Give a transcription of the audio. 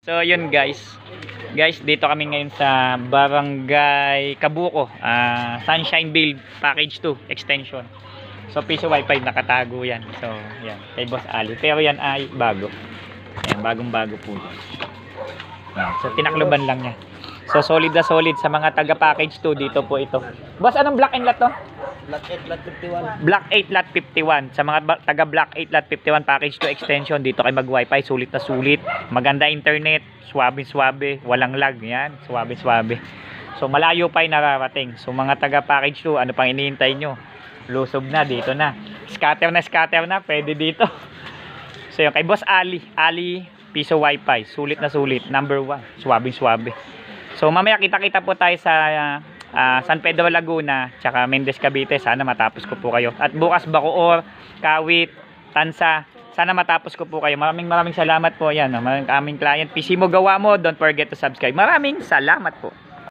So yun guys. Guys, dito kami ngayon sa Barangay Kabuko, Sunshineville Package 2 Extension. So piso wifi nakatago yan. So yan, kay Boss Ali. Pero yan ay bago. Yan, bagong-bago po. Yan. So tinakloban lang niya. So solid na solid sa mga taga package 2 dito po ito. Boss, anong block and lot to? Block 8, lot 51. Block 8, lot 51. Sa mga taga Block 8, lot 51 package 2 extension, dito kay mag-wifi, sulit na sulit. Maganda internet, swabe-swabe, walang lag. Yan, swabe-swabe. So malayo pa yung nararating. So mga taga package 2, ano pang iniintay nyo? Lusob na, dito na. Scatter na, pwede dito. So yun, kay Boss Ali, piso wifi, sulit na sulit. Number 1, swabe-swabe. So mamaya kita-kita po tayo sa San Pedro Laguna tsaka Mendez Cavite. Sana matapos ko po kayo. At bukas Bacoor, Kawit, Tansa, sana matapos ko po kayo. Maraming salamat po. Yan, aming client. PC mo gawa mo, don't forget to subscribe. Maraming salamat po.